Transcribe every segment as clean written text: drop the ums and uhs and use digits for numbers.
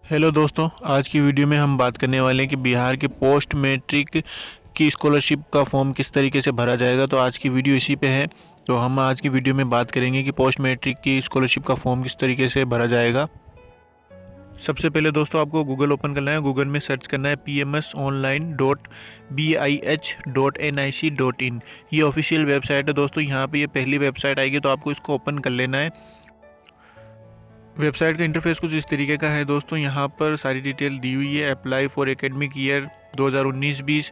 Hello दोस्तों, आज की वीडियो में हम बात करने वाले हैं कि बिहार के पोस्ट मैट्रिक की स्कॉलरशिप का फॉर्म किस तरीके से भरा जाएगा। तो आज की वीडियो इसी पे है। तो हम आज की वीडियो में बात करेंगे कि पोस्ट मैट्रिक की स्कॉलरशिप का फॉर्म किस तरीके से भरा जाएगा। सबसे पहले दोस्तों आपको गूगल ओपन करना है। गूगल में सर्च करना है pmsonline.bih.nic.in। ये ऑफिशियल वेबसाइट है दोस्तों। यहाँ पे ये पहली वेबसाइट आएगी तो आपको इसको ओपन कर लेना है। वेबसाइट का इंटरफेस कुछ इस तरीके का है दोस्तों। यहाँ पर सारी डिटेल दी हुई है। अप्लाई फॉर एकेडमिक ईयर 2019-20,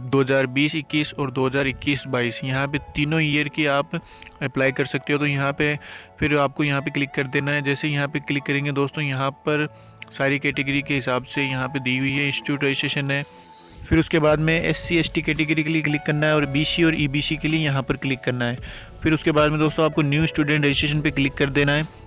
2020-21 और 2021-22। यहाँ पे तीनों ईयर की आप अप्लाई कर सकते हो। तो यहाँ पे फिर आपको यहाँ पे क्लिक कर देना है। जैसे यहाँ पे क्लिक करेंगे दोस्तों, यहाँ पर सारी कैटेगरी के हिसाब से यहाँ पे दी हुई है। इंस्टीट्यूट रजिस्ट्रेशन है। फिर उसके बाद में SC/ST कैटेगरी के लिए क्लिक करना है और BC और EBC के लिए यहाँ पर क्लिक करना है। फिर उसके बाद में दोस्तों आपको न्यू स्टूडेंट रजिस्ट्रेशन पे क्लिक कर देना है।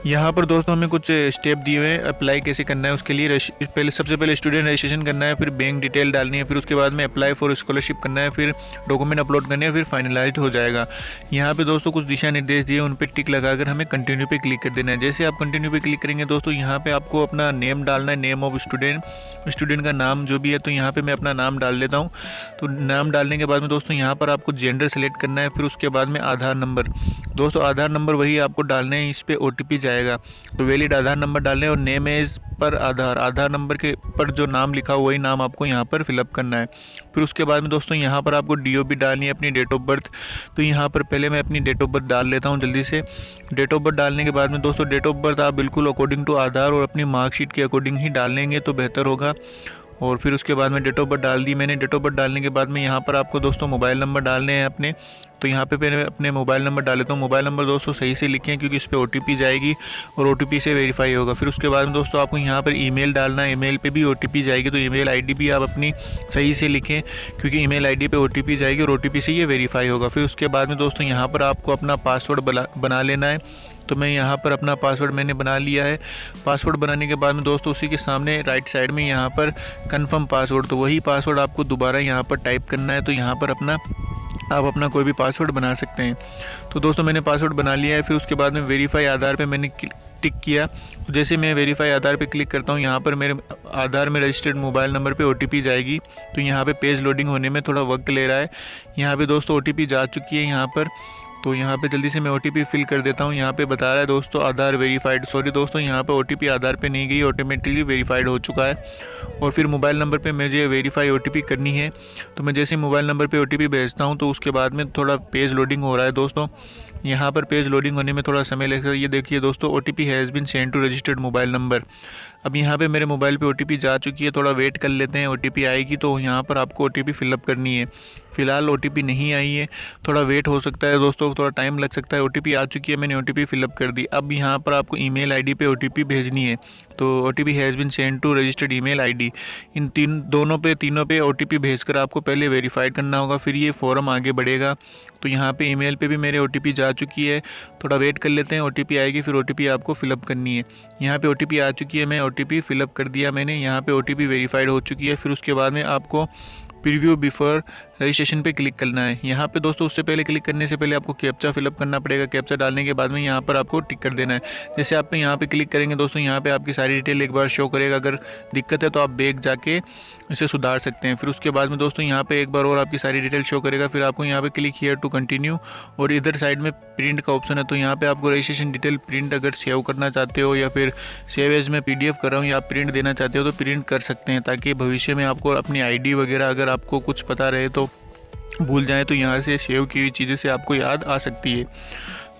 यहाँ पर दोस्तों हमें कुछ स्टेप दिए हुए हैं अप्लाई कैसे करना है उसके लिए। सबसे पहले स्टूडेंट रजिस्ट्रेशन करना है, फिर बैंक डिटेल डालनी है, फिर उसके बाद में अप्लाई फॉर स्कॉलरशिप करना है, फिर डॉक्यूमेंट अपलोड करने हैं, फिर फाइनलाइज्ड हो जाएगा। यहाँ पे दोस्तों कुछ दिशा निर्देश दिए, उन पर टिक लगाकर हमें कंटिन्यू पे क्लिक कर देना है। जैसे आप कंटिन्यू पे क्लिक करेंगे दोस्तों, यहाँ पे आपको अपना नेम डालना है, नेम ऑफ स्टूडेंट का नाम जो भी है। तो यहाँ पे मैं अपना नाम डाल देता हूँ। तो नाम डालने के बाद में दोस्तों यहाँ पर आपको जेंडर सेलेक्ट करना है। फिर उसके बाद में आधार नंबर, दोस्तों आधार नंबर वही आपको डालना है, इस पर OTP जाएगा। तो वैलिड आधार नंबर डालना है और नेम एज पर आधार नंबर के पर जो नाम लिखा हो वही नाम आपको यहाँ पर फिलअप करना है। फिर उसके बाद में दोस्तों यहाँ पर आपको DOB डालनी है, अपनी डेट ऑफ बर्थ। तो यहाँ पर पहले मैं अपनी डेट ऑफ बर्थ डाल लेता हूँ जल्दी से। डेट ऑफ बर्थ डालने के बाद में दोस्तों डेट ऑफ बर्थ आप बिल्कुल अकॉर्डिंग टू आधार और अपनी मार्कशीट के अकॉर्डिंग ही डाल लेंगे तो बेहतर होगा। और फिर उसके बाद में डेट ऑफ बर्थ डाल दी मैंने। डेट ऑफ बर्थ डालने के बाद में यहाँ पर आपको दोस्तों मोबाइल नंबर डालने हैं अपने। तो यहाँ पे मैं अपने मोबाइल नंबर डाल लेता हूँ। मोबाइल नंबर दोस्तों सही से लिखें क्योंकि इस पर OTP जाएगी और OTP से वेरीफाई होगा। फिर उसके बाद में दोस्तों आपको यहाँ पर ईमेल डालना है, ईमेल पे भी OTP जाएगी। तो ईमेल ID भी आप अपनी सही से लिखें क्योंकि ईमेल ID पे OTP जाएगी और OTP से ये वेरीफाई होगा। फिर उसके बाद में दोस्तों यहाँ पर आपको अपना पासवर्ड बना लेना है। तो मैं यहाँ पर अपना पासवर्ड मैंने बना लिया है। पासवर्ड बनाने के बाद में दोस्तों उसी के सामने राइट साइड में यहाँ पर कंफर्म पासवर्ड, तो वही पासवर्ड आपको दोबारा यहाँ पर टाइप करना है। तो यहाँ पर आप अपना कोई भी पासवर्ड बना सकते हैं। तो दोस्तों मैंने पासवर्ड बना लिया है। फिर उसके बाद में वेरीफाई आधार पे मैंने टिक किया। तो जैसे मैं वेरीफाई आधार पे क्लिक करता हूँ, यहाँ पर मेरे आधार में रजिस्टर्ड मोबाइल नंबर पे OTP जाएगी। तो यहाँ पे पेज लोडिंग होने में थोड़ा वक्त ले रहा है। यहाँ पे दोस्तों OTP जा चुकी है यहाँ पर। तो यहाँ पे जल्दी से मैं OTP फिल कर देता हूँ। यहाँ पे बता रहा है दोस्तों आधार वेरीफाइड। सॉरी दोस्तों, यहाँ पे OTP आधार पे नहीं गई, ऑटोमेटिकली वेरीफाइड हो चुका है। और फिर मोबाइल नंबर पे मुझे वेरीफाई OTP करनी है। तो मैं जैसे मोबाइल नंबर पे OTP भेजता हूँ तो उसके बाद में थोड़ा पेज लोडिंग हो रहा है दोस्तों। यहाँ पर पेज लोडिंग होने में थोड़ा समय लगेगा। ये देखिए दोस्तों, OTP has been send to registered mobile number. अब यहाँ पे मेरे मोबाइल पे OTP जा चुकी है। थोड़ा वेट कर लेते हैं, OTP आएगी तो यहाँ पर आपको OTP फिलअप करनी है। फ़िलहाल OTP नहीं आई है, थोड़ा वेट हो सकता है दोस्तों, थोड़ा टाइम लग सकता है। OTP आ चुकी है, मैंने OTP फिलअप कर दी। अब यहाँ पर आपको ईमेल ID पे OTP भेजनी है। तो OTP has been send to registered email ID। इन तीनों पे OTP भेजकर आपको पहले वेरीफाइड करना होगा, फिर ये फॉर्म आगे बढ़ेगा। तो यहाँ पे ईमेल पे भी मेरे OTP जा चुकी है। थोड़ा वेट कर लेते हैं, OTP आएगी फिर OTP आपको फिलअप करनी है। यहाँ पे OTP आ चुकी है, मैं OTP फिलअप कर दिया मैंने। यहाँ पे OTP वेरीफाइड हो चुकी है। फिर उसके बाद में आपको प्रीव्यू बिफोर रजिस्ट्रेशन पे क्लिक करना है। यहाँ पे दोस्तों उससे पहले क्लिक करने से पहले आपको कैप्चा फिलअप करना पड़ेगा। कैप्चा डालने के बाद में यहाँ पर आपको टिक कर देना है। जैसे आप यहाँ पे क्लिक करेंगे दोस्तों, यहाँ पे आपकी सारी डिटेल एक बार शो करेगा। अगर दिक्कत है तो आप बैक जाके इसे सुधार सकते हैं। फिर उसके बाद में दोस्तों यहाँ पे एक बार और आपकी सारी डिटेल शो करेगा। फिर आपको यहाँ पे क्लिक हियर टू कंटिन्यू और इधर साइड में प्रिंट का ऑप्शन है। तो यहाँ पे आपको रजिस्ट्रेशन डिटेल प्रिंट अगर सेव करना चाहते हो या फिर सेव एज में PDF कर रहा हूँ या आप प्रिंट देना चाहते हो तो प्रिंट कर सकते हैं, ताकि भविष्य में आपको अपनी ID वगैरह अगर आपको कुछ पता रहे तो भूल जाए तो यहाँ से सेव की हुई चीज़ें से आपको याद आ सकती है।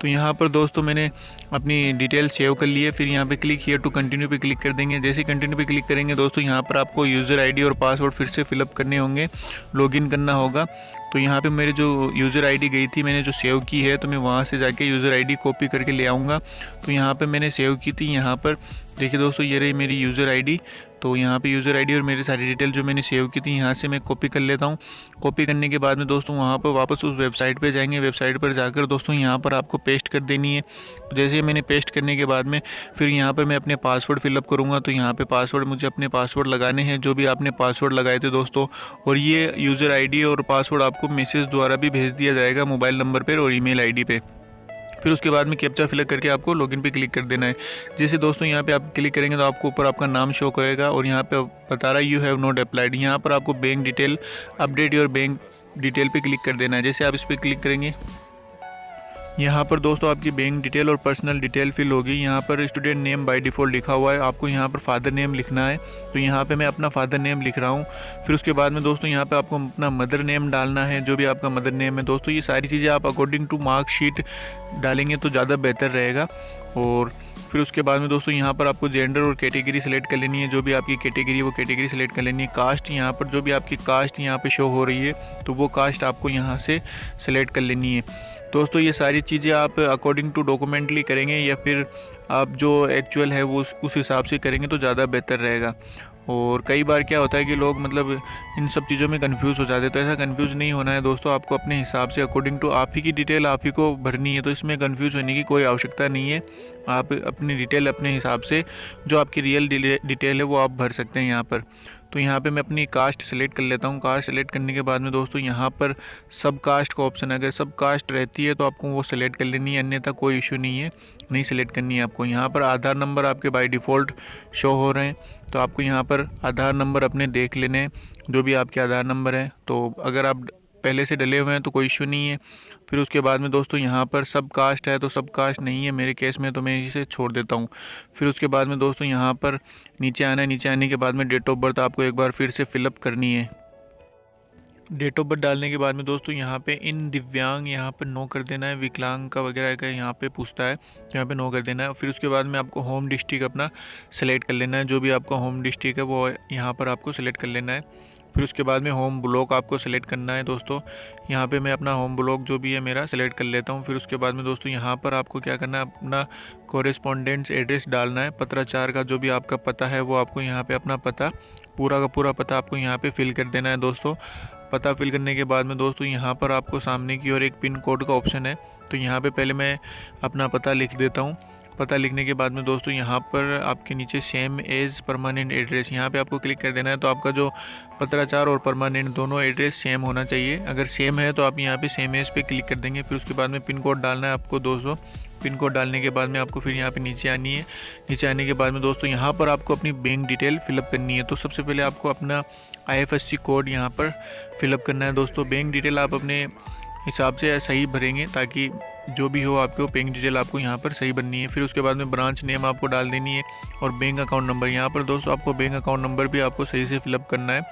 तो यहाँ पर दोस्तों मैंने अपनी डिटेल सेव कर ली है। फिर यहाँ पे क्लिक हियर टू कंटिन्यू पे क्लिक कर देंगे। जैसे कंटिन्यू पे क्लिक करेंगे दोस्तों, यहाँ पर आपको यूज़र ID और पासवर्ड फिर से फिलअप करने होंगे, लॉगिन करना होगा। तो यहाँ पे मेरे जो यूज़र ID गई थी, मैंने जो सेव की है, तो मैं वहाँ से जाके यूज़र ID कॉपी करके ले आऊँगा। तो यहाँ पे मैंने सेव की थी, यहाँ पर देखिए दोस्तों ये रही मेरी यूज़र ID। तो यहाँ पे यूज़र ID और मेरी सारी डिटेल जो मैंने सेव की थी यहाँ से मैं कॉपी कर लेता हूँ। कॉपी करने के बाद में दोस्तों वहाँ पर वापस उस वेबसाइट पे जाएंगे। वेबसाइट पर जाकर दोस्तों यहाँ पर आपको पेस्ट कर देनी है। तो जैसे मैंने पेस्ट करने के बाद में फिर यहाँ पर मैं अपने पासवर्ड फिलअप करूँगा। तो यहाँ पे पासवर्ड मुझे अपने पासवर्ड लगाने हैं जो भी आपने पासवर्ड लगाए थे दोस्तों। और ये यूज़र ID और पासवर्ड आपको मैसेज द्वारा भी भेज दिया जाएगा मोबाइल नंबर पर और ईमेल ID पे। फिर उसके बाद में कैप्चा फिलअप करके आपको लॉगिन पे क्लिक कर देना है। जैसे दोस्तों यहाँ पे आप क्लिक करेंगे तो आपको ऊपर आपका नाम शो करेगा और यहाँ पे बता रहा है यू हैव नॉट अप्लाइड। यहाँ पर आपको bank detail update your bank detail पे क्लिक कर देना है। जैसे आप इस पर क्लिक करेंगे यहाँ पर दोस्तों आपकी बैंक डिटेल और पर्सनल डिटेल फिल होगी। यहाँ पर स्टूडेंट नेम बाय डिफ़ॉल्ट लिखा हुआ है, आपको यहाँ पर फादर नेम लिखना है। तो यहाँ पे मैं अपना फादर नेम लिख रहा हूँ। फिर उसके बाद में दोस्तों यहाँ पे आपको अपना मदर नेम डालना है, जो भी आपका मदर नेम है। दोस्तों ये सारी चीज़ें आप अकॉर्डिंग टू मार्कशीट डालेंगे तो ज़्यादा बेहतर रहेगा। और फिर उसके बाद में दोस्तों यहाँ पर आपको जेंडर और कैटेगरी सेलेक्ट कर लेनी है, जो भी आपकी कैटेगरी वो कैटेगरी सेलेक्ट कर लेनी है। कास्ट यहाँ पर जो भी आपकी कास्ट यहाँ पे शो हो रही है तो वो कास्ट आपको यहाँ से सेलेक्ट कर लेनी है। दोस्तों ये सारी चीज़ें आप अकॉर्डिंग टू डॉक्यूमेंटली करेंगे या फिर आप जो एक्चुअल है वो उस हिसाब से करेंगे तो ज़्यादा बेहतर रहेगा। और कई बार क्या होता है कि लोग मतलब इन सब चीज़ों में कंफ्यूज हो जाते हैं, तो ऐसा कंफ्यूज नहीं होना है दोस्तों। आपको अपने हिसाब से अकॉर्डिंग टू आप ही की डिटेल आप ही को भरनी है, तो इसमें कंफ्यूज होने की कोई आवश्यकता नहीं है। आप अपनी डिटेल अपने हिसाब से जो आपकी रियल डिटेल है वो आप भर सकते हैं यहाँ पर। तो यहाँ पे मैं अपनी कास्ट सेलेक्ट कर लेता हूँ। कास्ट सेलेक्ट करने के बाद में दोस्तों यहाँ पर सब कास्ट का ऑप्शन है, अगर सब कास्ट रहती है तो आपको वो सेलेक्ट कर लेनी है, अन्यथा कोई इशू नहीं है, नहीं सेलेक्ट करनी है आपको। यहाँ पर आधार नंबर आपके बाय डिफ़ॉल्ट शो हो रहे हैं, तो आपको यहाँ पर आधार नंबर अपने देख लेने हैं, जो भी आपके आधार नंबर है। तो अगर आप पहले से डले हुए हैं तो कोई इशू नहीं है। फिर उसके बाद में दोस्तों यहाँ पर सब कास्ट है तो सब कास्ट नहीं है मेरे केस में, तो मैं इसे छोड़ देता हूँ। फिर उसके बाद में दोस्तों यहाँ पर नीचे आना है। नीचे आने के बाद में डेट ऑफ बर्थ आपको एक बार फिर से फिलअप करनी है। डेट ऑफ बर्थ डालने के बाद में दोस्तों यहाँ पे इन दिव्यांग यहाँ पर नो कर देना है, विकलांग का वगैरह का यहाँ पे पूछता है तो यहाँ पे नो कर देना है। फिर उसके बाद में आपको होम डिस्ट्रिक्ट अपना सेलेक्ट कर लेना है, जो भी आपका होम डिस्ट्रिक्ट है वो यहाँ पर आपको सेलेक्ट कर लेना है। फिर उसके बाद में होम ब्लॉक आपको सेलेक्ट करना है दोस्तों। यहाँ पे मैं अपना होम ब्लॉक जो भी है मेरा सेलेक्ट कर लेता हूँ। फिर उसके बाद में दोस्तों यहाँ पर आपको क्या करना है, अपना कॉरेस्पॉन्डेंस एड्रेस डालना है। पत्राचार का जो भी आपका पता है वो आपको यहाँ पे अपना पता पूरा का पूरा पता आपको यहाँ पे फिल कर देना है दोस्तों। पता फिल करने के बाद में दोस्तों यहाँ पर आपको सामने की ओर एक पिन कोड का ऑप्शन है, तो यहाँ पे पहले मैं अपना पता लिख देता हूँ। पता लिखने के बाद में दोस्तों यहाँ पर आपके नीचे सेम एज परमानेंट एड्रेस यहाँ पे आपको क्लिक कर देना है। तो आपका जो पत्राचार और परमानेंट दोनों एड्रेस सेम होना चाहिए। अगर सेम है तो आप यहाँ पे सेम एज पे क्लिक कर देंगे। फिर उसके बाद में पिन कोड डालना है आपको दोस्तों। पिन कोड डालने के बाद में आपको फिर यहाँ पे नीचे आनी है। नीचे आने के बाद में दोस्तों यहाँ पर आपको अपनी बैंक डिटेल फिलअप करनी है। तो सबसे पहले आपको अपना IFSC कोड यहाँ पर फिलअप करना है दोस्तों। बैंक डिटेल आप अपने हिसाब से सही भरेंगे ताकि जो भी हो आपको बैंक डिटेल आपको यहाँ पर सही बननी है। फिर उसके बाद में ब्रांच नेम आपको डाल देनी है और बैंक अकाउंट नंबर। यहाँ पर दोस्तों आपको बैंक अकाउंट नंबर भी आपको सही से फिलअप करना है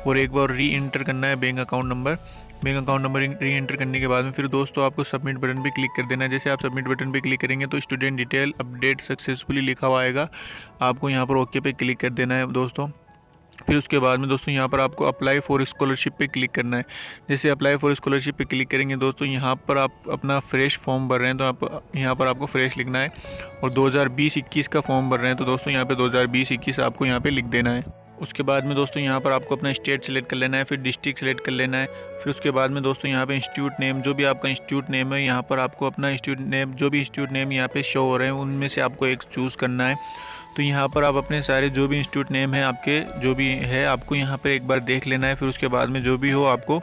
और एक बार री एंटर करना है bank account number. Bank account number री एंटर करने के बाद में फिर दोस्तों आपको सबमिट बटन पे क्लिक कर देना है। जैसे आप सबमिट बटन पे क्लिक करेंगे तो स्टूडेंट डिटेल अपडेट सक्सेसफुली लिखा हुआ आएगा, आपको यहाँ पर ओके पे क्लिक कर देना है दोस्तों। फिर उसके बाद में दोस्तों यहाँ पर आपको अप्लाई फॉर स्कॉलरशिप पे क्लिक करना है। जैसे अप्लाई फॉर स्कॉलरशिप पे क्लिक करेंगे दोस्तों यहाँ पर आप अपना फ्रेश फॉर्म भर रहे हैं तो आप यहाँ पर आपको फ्रेश लिखना है और 2020-21 का फॉर्म भर रहे हैं तो दोस्तों यहाँ पे 2020-21 आपको यहाँ पे लिख देना है। उसके बाद में दोस्तों यहाँ पर आपको अपना स्टेट सेलेक्ट कर लेना है, फिर डिस्ट्रिक्ट सेलेक्ट कर लेना है। फिर उसके बाद में दोस्तों यहाँ पे इंस्टीट्यूट नेम जो भी आपका इंस्टीट्यूट नेम है यहाँ पर आपको अपना इंस्टीट्यूट नेम जो भी इंस्टीट्यूट नेम यहाँ पे शो हो रहे हैं उनमें से आपको एक चूज़ करना है। तो यहाँ पर आप अपने सारे जो भी इंस्टीट्यूट नेम है आपके जो भी है आपको यहाँ पर एक बार देख लेना है। फिर उसके बाद में जो भी हो आपको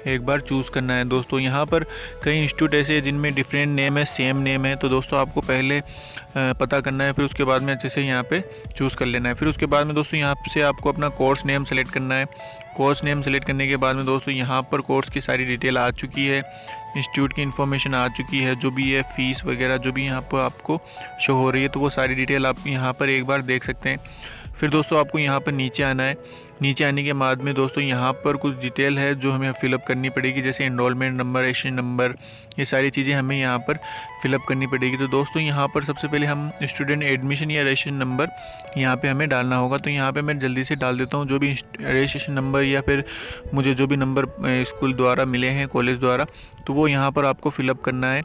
एक बार चूज़ करना है दोस्तों। यहाँ पर कई इंस्टीट्यूट ऐसे हैं जिनमें डिफरेंट नेम है, सेम नेम है, तो दोस्तों आपको पहले पता करना है। फिर उसके बाद में अच्छे से यहाँ पे चूज़ कर लेना है। फिर उसके बाद में दोस्तों यहाँ से आपको अपना कोर्स नेम सेलेक्ट करना है। कोर्स नेम सेलेक्ट करने के बाद में दोस्तों यहाँ पर कोर्स की सारी डिटेल आ चुकी है, इंस्टीट्यूट की इन्फॉर्मेशन आ चुकी है, जो भी है फ़ीस वगैरह जो भी यहाँ पर आपको शो हो रही है तो वो सारी डिटेल आप यहाँ पर एक बार देख सकते हैं। फिर दोस्तों आपको यहाँ पर नीचे आना है। नीचे आने के बाद में दोस्तों यहाँ पर कुछ डिटेल है जो हमें फ़िलअप करनी पड़ेगी, जैसे एनरोलमेंट नंबर, रजिस्ट्रेशन नंबर, ये सारी चीज़ें हमें यहाँ पर फ़िलअप करनी पड़ेगी। तो दोस्तों यहाँ पर सबसे पहले हम स्टूडेंट एडमिशन या रजिस्ट्रेशन नंबर यहाँ पे हमें डालना होगा। तो यहाँ पे मैं जल्दी से डाल देता हूँ जो भी रजिस्ट्रेशन नंबर या फिर मुझे जो भी नंबर स्कूल द्वारा मिले हैं, कॉलेज द्वारा, तो वो यहाँ पर आपको फ़िलअप करना है।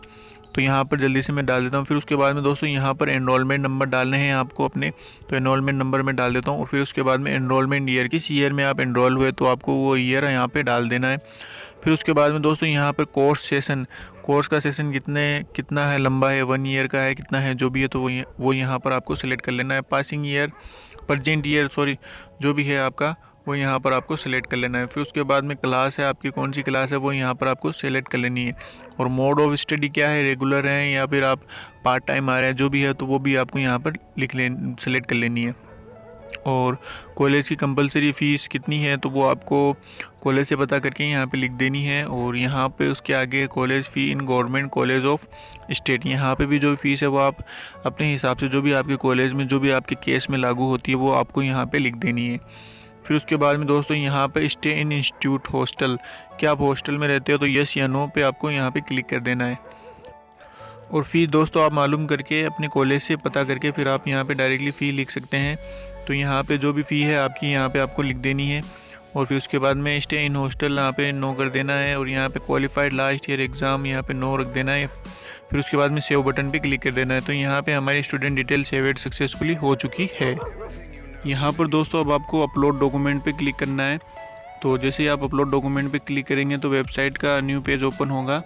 तो यहाँ पर जल्दी से मैं डाल देता हूँ। फिर उसके बाद में दोस्तों यहाँ पर एनरोलमेंट नंबर डालने हैं आपको अपने, तो एनरोलमेंट नंबर में डाल देता हूँ। और फिर उसके बाद में एनरोलमेंट ईयर, किस ईयर में आप एनरोल हुए तो आपको वो ईयर यहाँ पे डाल देना है। फिर उसके बाद में दोस्तों यहाँ पर कोर्स का सेशन कितना है, लंबा है, 1 ईयर का है, कितना है, जो भी है तो वो यहाँ पर आपको सिलेक्ट कर लेना है। पासिंग ईयर, प्रेजेंट ईयर, जो भी है आपका वो यहाँ पर आपको सेलेक्ट कर लेना है। फिर उसके बाद में क्लास है आपकी, कौन सी क्लास है वो यहाँ पर आपको सेलेक्ट कर लेनी है। और मोड ऑफ स्टडी क्या है, रेगुलर है या फिर आप पार्ट टाइम आ रहे हैं, जो भी है तो वो भी आपको यहाँ पर सेलेक्ट कर लेनी है। और कॉलेज की कंपलसरी फ़ीस कितनी है तो वो आपको कॉलेज से पता करके यहाँ पे लिख देनी है। और यहाँ पे उसके आगे college fee in government college of state, यहाँ पे भी जो फ़ीस है वो आप अपने हिसाब से जो भी आपके कॉलेज में जो भी आपके केस में लागू होती है वो आपको यहाँ पे लिख देनी है। फिर उसके बाद में दोस्तों यहाँ पे स्टे इन इंस्टीट्यूट हॉस्टल, क्या आप हॉस्टल में रहते हो तो यस या नो पे आपको यहाँ पे क्लिक कर देना है। और फ़ी दोस्तों आप मालूम करके अपने कॉलेज से पता करके फिर आप यहाँ पे डायरेक्टली फ़ी लिख सकते हैं। तो यहाँ पे जो भी फ़ी है आपकी यहाँ पे आपको लिख देनी है। और फिर उसके बाद में स्टे इन हॉस्टल यहाँ पे नो कर देना है। और यहाँ पे क्वालिफाइड लास्ट ईयर एग्ज़ाम यहाँ पे नो रख देना है। फिर उसके बाद में सेव बटन पे क्लिक कर देना है। तो यहाँ पे हमारी स्टूडेंट डिटेल सेवेड सक्सेसफुली हो चुकी है। यहाँ पर दोस्तों अब आपको अपलोड डॉक्यूमेंट पे क्लिक करना है। तो जैसे ही आप अपलोड डॉक्यूमेंट पे क्लिक करेंगे तो वेबसाइट का न्यू पेज ओपन होगा।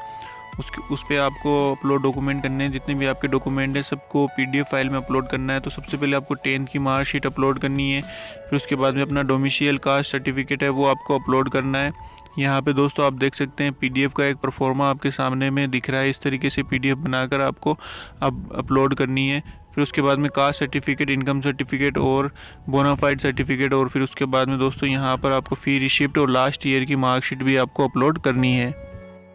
उस पर आपको अपलोड डॉक्यूमेंट करने हैं, जितने भी आपके डॉक्यूमेंट हैं सबको PDF फाइल में अपलोड करना है। तो सबसे पहले आपको 10th की मार्कशीट अपलोड करनी है। फिर उसके बाद में अपना डोमिसाइल कास्ट सर्टिफिकेट है वो आपको अपलोड करना है। यहाँ पे दोस्तों आप देख सकते हैं PDF का एक परफॉर्मा आपके सामने में दिख रहा है। इस तरीके से PDF बनाकर आपको अब अपलोड करनी है। फिर उसके बाद में कास्ट सर्टिफिकेट, इनकम सर्टिफिकेट और बोनाफाइड सर्टिफिकेट। और फिर उसके बाद में दोस्तों यहाँ पर आपको फ़ी रिसिप्ट और लास्ट ईयर की मार्कशीट भी आपको अपलोड करनी है।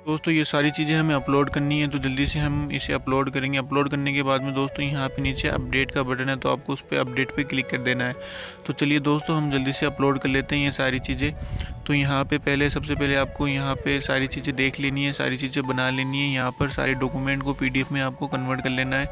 दोस्तों ये सारी चीज़ें हमें अपलोड करनी है, तो जल्दी से हम इसे अपलोड करेंगे। अपलोड करने के बाद में दोस्तों यहाँ पे नीचे अपडेट का बटन है, तो आपको उस पर अपडेट पे क्लिक कर देना है। तो चलिए दोस्तों हम जल्दी से अपलोड कर लेते हैं ये सारी चीज़ें। तो यहाँ पे सबसे पहले आपको यहाँ पे सारी चीज़ें देख लेनी है, सारी चीज़ें बना लेनी है। यहाँ पर सारे डॉक्यूमेंट को PDF में आपको कन्वर्ट कर लेना है।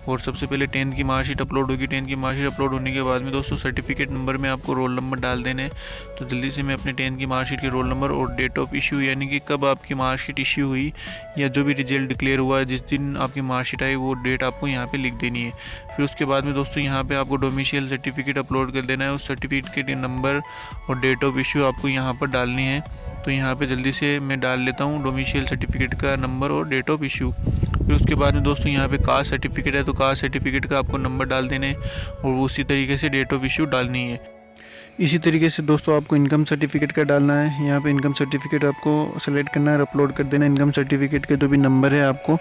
और सबसे पहले 10th की मार्कशीट अपलोड होगी। 10th की मार्कशीट अपलोड होने के बाद में दोस्तों सर्टिफिकेट नंबर में आपको रोल नंबर डाल देने हैं। तो जल्दी से मैं अपने 10th की मार्कशीट के रोल नंबर और डेट ऑफ इशू, यानी कि कब आपकी मार्कशीट इशू हुई या जो भी रिजल्ट डिक्लेयर हुआ है, जिस दिन आपकी मार्कशीट आई वो डेट आपको यहाँ पे लिख देनी है। फिर उसके बाद में दोस्तों यहाँ पे आपको डोमिसाइल सर्टिफिकेट अपलोड कर देना है। उस सर्टिफिकेट के नंबर और डेट ऑफ इशू आपको यहाँ पर डालनी है। तो यहाँ पे जल्दी से मैं डाल लेता हूँ डोमिसाइल सर्टिफिकेट का नंबर और डेट ऑफ इशू। फिर उसके बाद में दोस्तों यहाँ पे कास्ट सर्टिफिकेट है, तो कास्ट सर्टिफिकेट का आपको नंबर डाल देने और उसी तरीके से डेट ऑफ इशू डालनी है। इसी तरीके से दोस्तों आपको इनकम सर्टिफिकेट का डालना है। यहाँ पे इनकम सर्टिफिकेट आपको सेलेक्ट करना है और अपलोड कर देना है। इनकम सर्टिफिकेट के जो भी नंबर है आपको,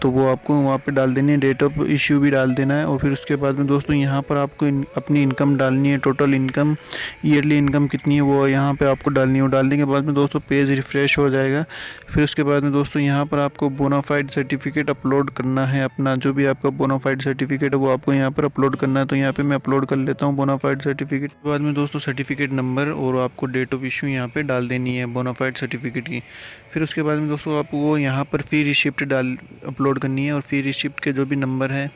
तो वो आपको वहाँ पे डाल देनी है। डेट ऑफ इशू भी डाल देना है। और फिर उसके बाद में दोस्तों यहाँ पर आपको अपनी इनकम डालनी है। टोटल इनकम, ईयरली इनकम कितनी है वो यहाँ पर आपको डालनी है। और डालने के बाद में दोस्तों पेज रिफ़्रेश हो जाएगा। फिर उसके बाद में दोस्तों यहाँ पर आपको बोनाफाइड सर्टिफिकेट अपलोड करना है। अपना जो भी आपका बोनाफाइड सर्टिफिकेट है वो आपको यहाँ पर अपलोड करना है। तो यहाँ पे मैं अपलोड कर लेता हूँ बोनाफाइड सर्टिफिकेट। के बाद में दोस्तों सर्टिफिकेट नंबर और आपको डेट ऑफ इशू यहाँ पे डाल देनी है बोनाफाइड सर्टिफिकेट की। फिर उसके बाद में दोस्तों आपको यहाँ पर फ़ी रिसिप्ट अपलोड करनी है। और फ़ी रिसिप्ट के जो भी नंबर है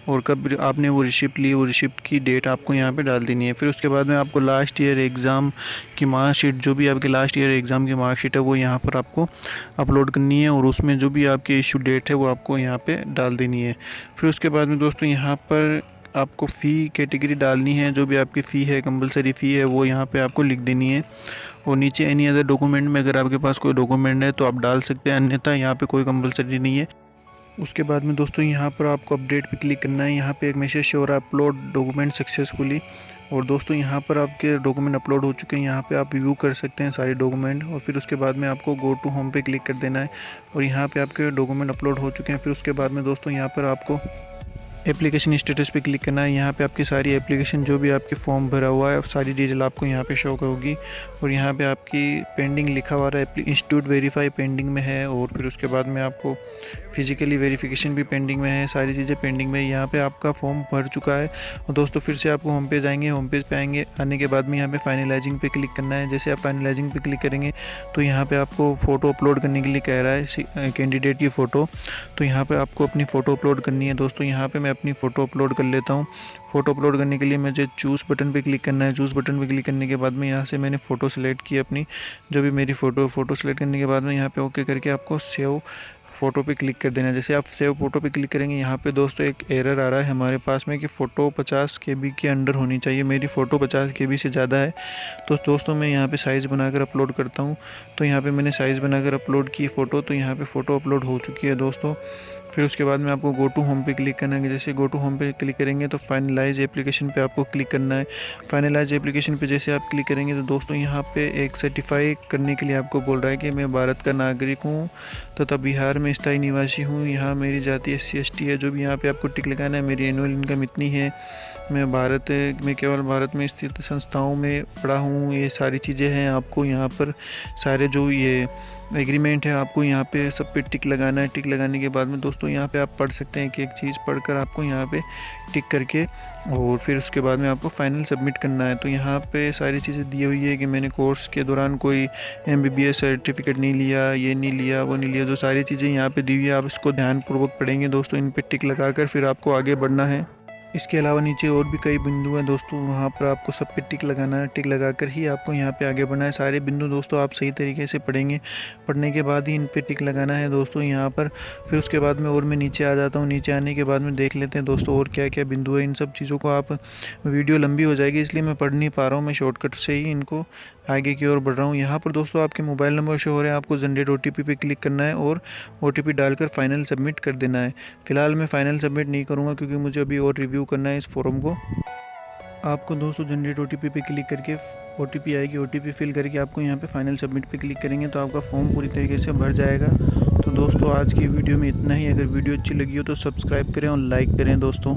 और कब आपने वो रिसिप्ट ली, वो रिसिप्ट की डेट आपको यहाँ पे डाल देनी है। फिर उसके बाद में आपको लास्ट ईयर एग्ज़ाम की मार्कशीट, जो भी आपके लास्ट ईयर एग्ज़ाम की मार्कशीट है वो यहाँ पर आपको अपलोड करनी है। और उसमें जो भी आपकी इशू डेट है वो आपको यहाँ पे डाल देनी है। फिर उसके बाद में दोस्तों यहाँ पर आपको फ़ी कैटेगरी डालनी है। जो भी आपकी फ़ी है, कंपलसरी फ़ी है, वो यहाँ पे आपको लिख देनी है। और नीचे एनी अदर डॉक्यूमेंट में अगर आपके पास कोई डॉक्यूमेंट है तो आप डाल सकते हैं, अन्यथा यहाँ पे कोई कंपलसरी नहीं है। उसके बाद में दोस्तों यहाँ पर आपको अपडेट पे क्लिक करना है। यहाँ पे एक मैसेज शो हो रहा है अपलोड डॉक्यूमेंट सक्सेसफुली। और दोस्तों यहाँ पर आपके डॉक्यूमेंट अपलोड हो चुके हैं। यहाँ पे आप व्यू कर सकते हैं सारे डॉक्यूमेंट। और फिर उसके बाद में आपको गो टू होम पे क्लिक कर देना है। और यहाँ पे आपके डॉक्यूमेंट अपलोड हो चुके हैं। फिर उसके बाद में दोस्तों यहाँ पर आपको एप्लीकेशन स्टेटस पे क्लिक करना है। यहाँ पे आपकी सारी एप्लीकेशन, जो भी आपके फॉर्म भरा हुआ है, सारी डिटेल आपको यहाँ पे शो होगी। और यहाँ पे आपकी पेंडिंग लिखा हुआ है, इंस्टीट्यूट वेरीफाई पेंडिंग में है। और फिर उसके बाद में आपको फिजिकली वेरिफिकेशन भी पेंडिंग में है, सारी चीज़ें पेंडिंग में है। यहाँ पे आपका फॉर्म भर चुका है। और दोस्तों फिर से आपको होम पेज आएंगे। होम पेज पे आने के बाद में यहाँ पे फाइनलाइजिंग पे क्लिक करना है। जैसे आप फाइनलाइजिंग पे क्लिक करेंगे तो यहाँ पे आपको फ़ोटो अपलोड करने के लिए कह रहा है, कैंडिडेट की फ़ोटो। तो यहाँ पे आपको अपनी फ़ोटो अपलोड करनी है। दोस्तों यहाँ पे मैं अपनी फ़ोटो अपलोड कर लेता हूँ। फ़ोटो अपलोड करने के लिए मुझे चूज़ बटन पे क्लिक करना है। चूज़ बटन पे क्लिक करने के बाद में यहाँ से मैंने फ़ोटो सेलेक्ट की अपनी, जो भी मेरी फ़ोटो सेलेक्ट करने के बाद में यहाँ पे ओके करके आपको सेव फ़ोटो पे क्लिक कर देना है। जैसे आप सेव फ़ोटो पे क्लिक करेंगे, यहाँ पे दोस्तों एक एरर आ रहा है हमारे पास में कि फ़ोटो 50 KB के अंडर होनी चाहिए। मेरी फ़ोटो 50 KB से ज़्यादा है। तो दोस्तों मैं यहाँ पे साइज़ बनाकर अपलोड करता हूँ। तो यहाँ पे मैंने साइज़ बनाकर अपलोड की फ़ोटो। तो यहाँ पे फ़ोटो अपलोड हो चुकी है दोस्तों। फिर उसके बाद में आपको गो टू होम पे क्लिक करना है। जैसे गो टू होम पे क्लिक करेंगे तो फाइनलाइज एप्लीकेशन पे आपको क्लिक करना है। फाइनलाइज एप्लीकेशन पे जैसे आप क्लिक करेंगे तो दोस्तों यहाँ पे एक सर्टिफाई करने के लिए आपको बोल रहा है कि मैं भारत का नागरिक हूँ तथा बिहार में स्थायी निवासी हूँ, यहाँ मेरी जाति SC/ST है, जो भी यहाँ पे आपको टिक लगाना है। मेरी एनुअल इनकम इतनी है, मैं केवल भारत में स्थित संस्थाओं में पढ़ा हूँ, ये सारी चीज़ें हैं। आपको यहाँ पर सारे जो ये एग्रीमेंट है आपको यहाँ पे सब पे टिक लगाना है। टिक लगाने के बाद में दोस्तों यहाँ पे आप पढ़ सकते हैं कि एक चीज़ पढ़कर आपको यहाँ पे टिक करके और फिर उसके बाद में आपको फाइनल सबमिट करना है। तो यहाँ पे सारी चीज़ें दी हुई है कि मैंने कोर्स के दौरान कोई MBBS सर्टिफिकेट नहीं लिया, ये नहीं लिया, वो नहीं लिया, जो सारी चीज़ें यहाँ पे दी हुई है आप इसको ध्यानपूर्वक पढ़ेंगे दोस्तों। इन पे टिक लगाकर फिर आपको आगे बढ़ना है। इसके अलावा नीचे और भी कई बिंदु हैं दोस्तों, वहाँ पर आपको सब पे टिक लगाना है। टिक लगाकर ही आपको यहाँ पे आगे बढ़ना है। सारे बिंदु दोस्तों आप सही तरीके से पढ़ेंगे, पढ़ने के बाद ही इन पे टिक लगाना है दोस्तों यहाँ पर। फिर उसके बाद में और मैं नीचे आ जाता हूँ। नीचे आने के बाद में देख लेते हैं दोस्तों और क्या क्या बिंदु है। इन सब चीज़ों को आप, वीडियो लंबी हो जाएगी इसलिए मैं पढ़ नहीं पा रहा हूँ, मैं शॉर्टकट से ही इनको आगे की ओर बढ़ रहा हूँ। यहाँ पर दोस्तों आपके मोबाइल नंबर शो हो रहे हैं, आपको जनरेट OTP पे क्लिक करना है और OTP डालकर फाइनल सबमिट कर देना है। फिलहाल मैं फाइनल सबमिट नहीं करूँगा क्योंकि मुझे अभी और रिव्यू करना है इस फॉर्म को। आपको दोस्तों जनरेट OTP पे क्लिक करके OTP आएगी, OTP फिल करके आपको यहाँ पे फाइनल सबमिट पे क्लिक करेंगे तो आपका फॉर्म पूरी तरीके से भर जाएगा। तो दोस्तों आज की वीडियो में इतना ही। अगर वीडियो अच्छी लगी हो तो सब्सक्राइब करें और लाइक करें दोस्तों।